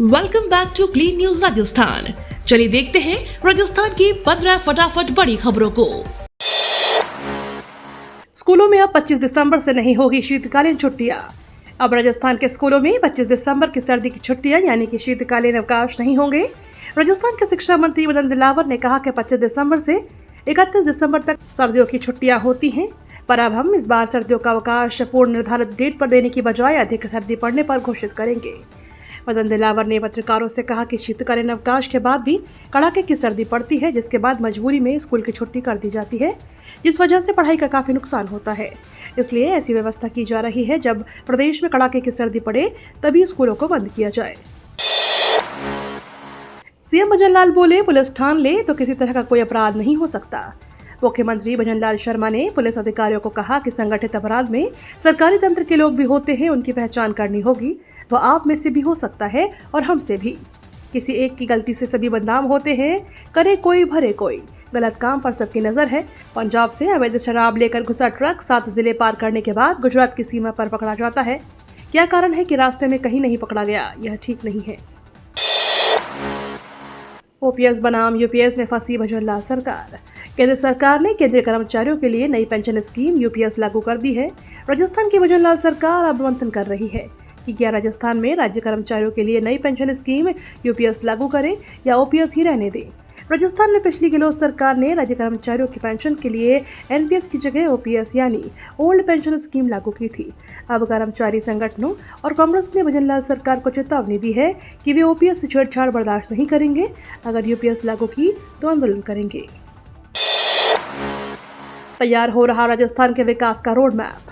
Welcome back to clean news Rajasthan. चलिए देखते हैं राजस्थान की 15 फटाफट बड़ी खबरों को। स्कूलों में अब 25 दिसंबर से नहीं होगी शीतकालीन छुट्टियां। अब राजस्थान के स्कूलों में 25 दिसंबर की सर्दी की छुट्टियां यानी कि शीतकालीन अवकाश नहीं होंगे। राजस्थान के शिक्षा मंत्री मदन दिलावर ने कहा कि 25 दिसंबर से 31 दिसंबर तक सर्दियों की छुट्टियां होती हैं, पर अब हम इस बार सर्दियों का अवकाश पूर्ण निर्धारित डेट पर देने की बजाय अधिक सर्दी पड़ने पर घोषित करेंगे। मदन दिलावर ने पत्रकारों से कहा कि शीतकालीन अवकाश के बाद भी कड़ाके की सर्दी पड़ती है, जिसके बाद मजबूरी में स्कूल की छुट्टी कर दी जाती है, जिस वजह से पढ़ाई का काफी नुकसान होता है। इसलिए ऐसी व्यवस्था की जा रही है, जब प्रदेश में कड़ाके की सर्दी पड़े तभी स्कूलों को बंद किया जाए। सीएम भजनलाल बोले, पुलिस ठान ले तो किसी तरह का कोई अपराध नहीं हो सकता। मुख्यमंत्री भजनलाल शर्मा ने पुलिस अधिकारियों को कहा कि संगठित अपराध में सरकारी तंत्र के लोग भी होते हैं, उनकी पहचान करनी होगी। वह आप में से भी हो सकता है और हमसे भी। किसी एक की गलती से सभी बदनाम होते हैं, करे कोई भरे कोई। गलत काम पर सबकी नजर है। पंजाब से अवैध शराब लेकर घुसा ट्रक 7 जिले पार करने के बाद गुजरात की सीमा पर पकड़ा जाता है। क्या कारण है कि रास्ते में कहीं नहीं पकड़ा गया, यह ठीक नहीं है। ओपीएस बनाम यूपीएस में फंसी भजनलाल सरकार। केंद्र सरकार ने केंद्रीय कर्मचारियों के लिए नई पेंशन स्कीम यूपीएस लागू कर दी है। राजस्थान की भजनलाल सरकार अब मंथन कर रही है कि क्या राजस्थान में राज्य कर्मचारियों के लिए नई पेंशन स्कीम यूपीएस लागू करें या ओपीएस ही रहने दें। राजस्थान में पिछली गहलोत सरकार ने राज्य कर्मचारियों की पेंशन के लिए एनपीएस की जगह ओपीएस यानी ओल्ड पेंशन स्कीम लागू की थी। अब कर्मचारी संगठनों और कांग्रेस ने भजनलाल सरकार को चेतावनी दी है कि वे ओपीएस से छेड़छाड़ बर्दाश्त नहीं करेंगे। अगर यूपीएस लागू की तो आंदोलन करेंगे। तैयार हो रहा राजस्थान के विकास का रोड मैप।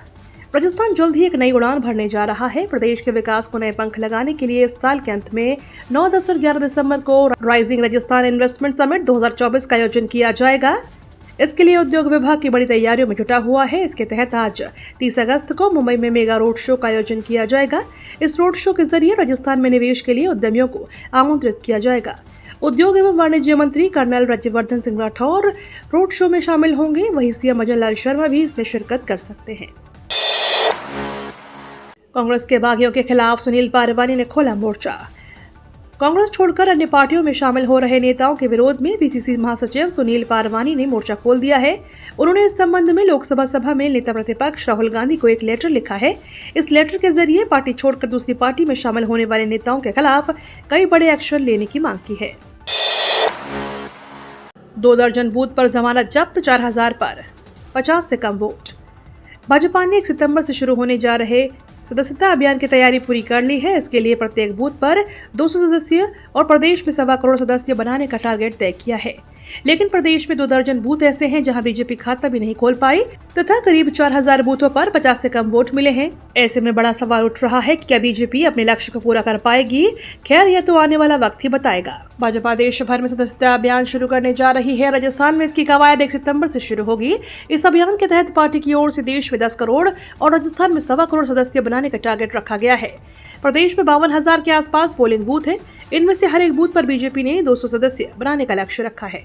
राजस्थान जल्द ही एक नई उड़ान भरने जा रहा है। प्रदेश के विकास को नए पंख लगाने के लिए इस साल के अंत में 9, 10 और 11 दिसंबर को राइजिंग राजस्थान इन्वेस्टमेंट समिट 2024 का आयोजन किया जाएगा। इसके लिए उद्योग विभाग की बड़ी तैयारियों में जुटा हुआ है। इसके तहत आज 30 अगस्त को मुंबई में मेगा रोड शो का आयोजन किया जाएगा। इस रोड शो के जरिए राजस्थान में निवेश के लिए उद्यमियों को आमंत्रित किया जाएगा। उद्योग एवं वाणिज्य मंत्री colonel Rajyavardhan Singh Rathore road show में शामिल होंगे। वहीं सीएम भजनलाल शर्मा भी इसमें शिरकत कर सकते हैं। कांग्रेस के बागियों के खिलाफ सुनील पारवानी ने खोला मोर्चा। कांग्रेस छोड़कर अन्य पार्टियों में शामिल हो रहे नेताओं के विरोध में पीसीसी महासचिव सुनील पारवानी ने मोर्चा खोल दिया है। उन्होंने इस संबंध में लोकसभा सभा में नेता प्रतिपक्ष राहुल गांधी को एक लेटर लिखा है। इस लेटर के जरिए पार्टी छोड़कर दूसरी पार्टी में शामिल होने वाले नेताओं के खिलाफ कई बड़े एक्शन लेने की मांग की है। 2 दर्जन बूथ पर जमानत जब्त, 4000 पर 50 से कम वोट। भाजपा ने 1 सितंबर से शुरू होने जा रहे सदस्यता अभियान की तैयारी पूरी कर ली है। इसके लिए प्रत्येक बूथ पर 200 सदस्य और प्रदेश में 1.25 करोड़ सदस्य बनाने का टारगेट तय किया है। लेकिन प्रदेश में 2 दर्जन बूथ ऐसे हैं जहां बीजेपी खाता भी नहीं खोल पाई तथा करीब 4000 बूथों पर 50 से कम वोट मिले हैं। ऐसे में बड़ा सवाल उठ रहा है कि क्या बीजेपी अपने लक्ष्य को पूरा कर पाएगी। खैर, यह तो आने वाला वक्त ही बताएगा। भाजपा देश भर में सदस्यता अभियान शुरू करने जा रही है। राजस्थान में इसकी कवायद 1 सितंबर से शुरू होगी। इस अभियान के तहत पार्टी की ओर से देश में 10 करोड़ और राजस्थान में 1.25 करोड़ सदस्य बनाने का टारगेट रखा गया है। प्रदेश में 52,000 के आसपास पोलिंग बूथ है। इनमें से हर एक बूथ पर बीजेपी ने 200 सदस्य बनाने का लक्ष्य रखा है।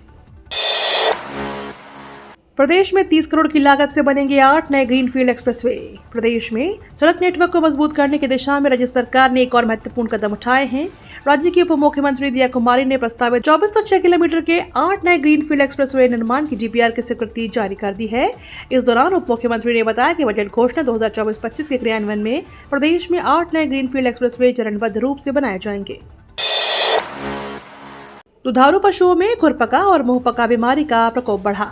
प्रदेश में 30 करोड़ की लागत से बनेंगे 8 नए ग्रीनफील्ड एक्सप्रेसवे। प्रदेश में सड़क नेटवर्क को मजबूत करने की दिशा में राज्य सरकार ने एक और महत्वपूर्ण कदम उठाए हैं। राज्य की उप मुख्यमंत्री दिया कुमारी ने प्रस्तावित 2406 किलोमीटर के 8 नए ग्रीनफील्ड एक्सप्रेसवे निर्माण की डीपीआर की स्वीकृति जारी कर दी है। इस दौरान उप मुख्यमंत्री ने बताया कि बजट घोषणा 2024-25 के क्रियान्वयन में प्रदेश में 8 नए ग्रीनफील्ड एक्सप्रेसवे चरणबद्ध रूप से बनाए जाएंगे। दुधारू पशुओं में खुरपका और मुंहपका बीमारी का प्रकोप बढ़ा।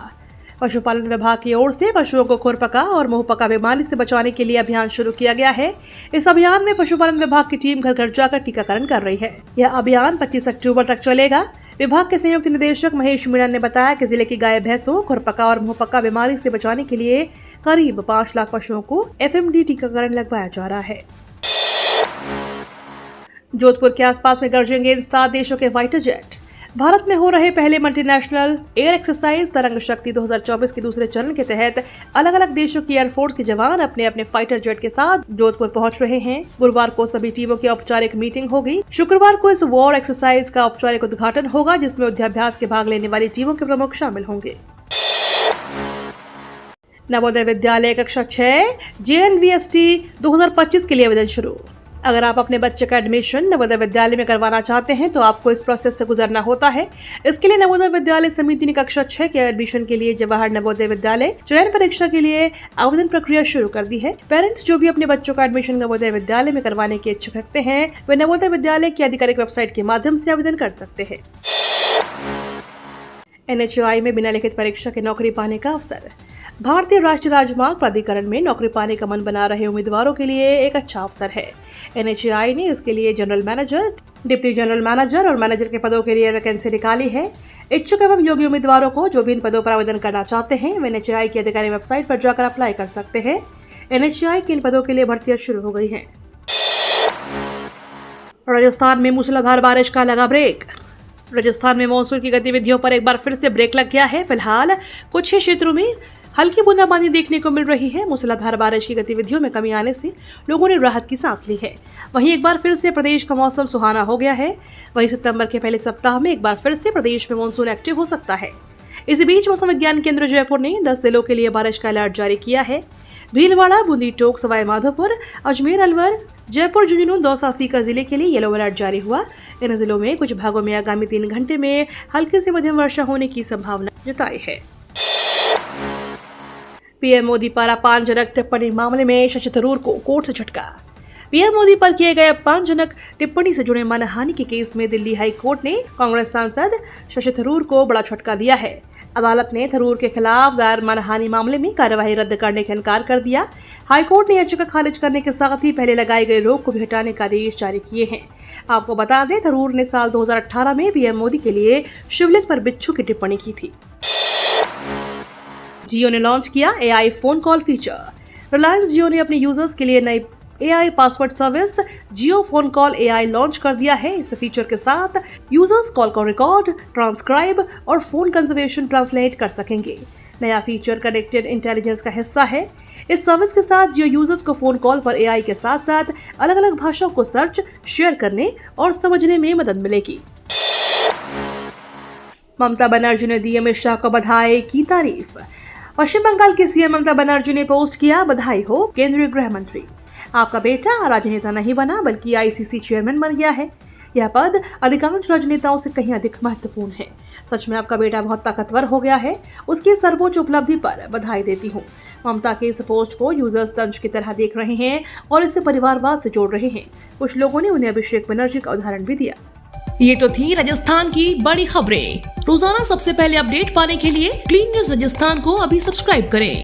पशुपालन विभाग की ओर से पशुओं को खुरपका और मुंहपका बीमारी से बचाने के लिए अभियान शुरू किया गया है। इस अभियान में पशुपालन विभाग की टीम घर घर जाकर टीकाकरण कर रही है। यह अभियान 25 अक्टूबर तक चलेगा। विभाग के संयुक्त निदेशक महेश मीणा ने बताया कि जिले की गाय भैंसों खुरपका और मुंहपका बीमारी से बचाने के लिए करीब 5 लाख पशुओं को एफएमडी टीकाकरण लगवाया जा रहा है। जोधपुर के आसपास में गरजेंगे 7 देशों के फाइटर जेट। भारत में हो रहे पहले मल्टीनेशनल एयर एक्सरसाइज तरंग शक्ति 2024 के दूसरे चरण के तहत अलग अलग देशों की एयरफोर्स के जवान अपने अपने फाइटर जेट के साथ जोधपुर पहुंच रहे हैं। गुरुवार को सभी टीमों की औपचारिक मीटिंग होगी। शुक्रवार को इस वॉर एक्सरसाइज का औपचारिक उद्घाटन होगा, जिसमें युद्धाभ्यास के भाग लेने वाली टीमों के प्रमुख शामिल होंगे। नवोदय विद्यालय कक्षा 6 JNVST 2025 के लिए आवेदन शुरू। अगर आप अपने बच्चे का एडमिशन नवोदय विद्यालय में करवाना चाहते हैं तो आपको इस प्रोसेस से गुजरना होता है। इसके लिए नवोदय विद्यालय समिति ने कक्षा 6 के एडमिशन के लिए जवाहर नवोदय विद्यालय चयन परीक्षा के लिए आवेदन प्रक्रिया शुरू कर दी है। पेरेंट्स जो भी अपने बच्चों का एडमिशन नवोदय विद्यालय में करवाने के इच्छुक रखते हैं वे नवोदय विद्यालय की आधिकारिक वेबसाइट के माध्यम से आवेदन कर सकते हैं। NHAI में बिना लिखित परीक्षा के नौकरी पाने का अवसर। भारतीय राष्ट्रीय राजमार्ग प्राधिकरण में नौकरी पाने का मन बना रहे उम्मीदवारों के लिए एक अच्छा अवसर है। NHAI ने इसके लिए general manager, deputy general manager और मैनेजर के पदों के लिए वैकेंसी निकाली है। इच्छुक एवं योग्य उम्मीदवारों को जो भी इन पदों पर आवेदन करना चाहते हैं वे NHAI की आधिकारिक वेबसाइट पर जाकर अप्लाई कर सकते हैं। NHAI के इन पदों के लिए भर्तियां शुरू हो गई हैं। राजस्थान में मूसलाधार बारिश का लगा ब्रेक। राजस्थान में मॉनसून की गतिविधियों पर एक बार फिर से ब्रेक लग गया है। फिलहाल कुछ ही क्षेत्रों में हल्की बूंदाबांदी देखने को मिल रही है। मूसलाधार बारिश की गतिविधियों में कमी आने से लोगों ने राहत की सांस ली है। वहीं एक बार फिर से प्रदेश का मौसम सुहाना हो गया है। वहीं सितंबर के पहले सप्ताह में एक बार फिर से प्रदेश में मॉनसून एक्टिव हो सकता है। इसी बीच मौसम विज्ञान केंद्र जयपुर ने 10 जिलों के लिए बारिश का अलर्ट जारी किया है। भीलवाड़ा, बूंदी, टोंक, सवाई माधोपुर, अजमेर, अलवर, जयपुर, झुंझुनू, दौसा, सीकर जिले के लिए येलो अलर्ट जारी हुआ। इन जिलों में कुछ भागों में आगामी 3 घंटे में हल्की से मध्यम वर्षा होने की संभावना जताई है। पीएम मोदी पर अपमानजनक टिप्पणी मामले में शशि थरूर को कोर्ट से झटका। पीएम मोदी पर किए गए अपमानजनक टिप्पणी से जुड़े मानहानि के केस में दिल्ली हाई कोर्ट ने कांग्रेस सांसद शशि थरूर को बड़ा झटका दिया है। अदालत ने थरूर के खिलाफ दायर मानहानि मामले में कार्यवाही रद्द करने का इनकार कर दिया। हाईकोर्ट ने याचिका खारिज करने के साथ ही पहले लगाई गई रोक को भी हटाने का आदेश जारी किए हैं। आपको बता दें, थरूर ने साल 2018 में पीएम मोदी के लिए शिवलिंग पर बिच्छू की टिप्पणी की थी। जियो ने लॉन्च किया AI phone call feature. Reliance Jio ने अपने यूजर्स के लिए नई AI password service Jio phone call AI launch कर दिया है। इस फीचर के साथ यूजर्स कॉल को रिकॉर्ड, ट्रांसक्राइब और फोन कंजर्वेशन ट्रांसलेट कर सकेंगे। नया फीचर कनेक्टेड इंटेलिजेंस का हिस्सा है। इस सर्विस के साथ जियो यूजर्स को फोन कॉल पर AI के साथ साथ अलग अलग भाषाओं को सर्च, शेयर करने और समझने में मदद मिलेगी। ममता बनर्जी ने दी अमित शाह को बधाई की तारीफ। पश्चिम बंगाल की सीएम ममता बनर्जी ने पोस्ट किया, बधाई हो केंद्रीय गृह मंत्री, आपका बेटा राजनेता नहीं बना बल्कि ICC चेयरमैन बन गया है। यह पद अधिकांश राजनेताओं से कहीं अधिक महत्वपूर्ण है। सच में आपका बेटा बहुत ताकतवर हो गया है। उसकी सर्वोच्च उपलब्धि पर बधाई देती हूँ। ममता के इस पोस्ट को यूजर्स तंज की तरह देख रहे हैं और इसे परिवारवाद से जोड़ रहे हैं। कुछ लोगों ने उन्हें अभिषेक बनर्जी का उदाहरण भी दिया। ये तो थी राजस्थान की बड़ी खबरें। रोजाना सबसे पहले अपडेट पाने के लिए क्लीन न्यूज राजस्थान को अभी सब्सक्राइब करें।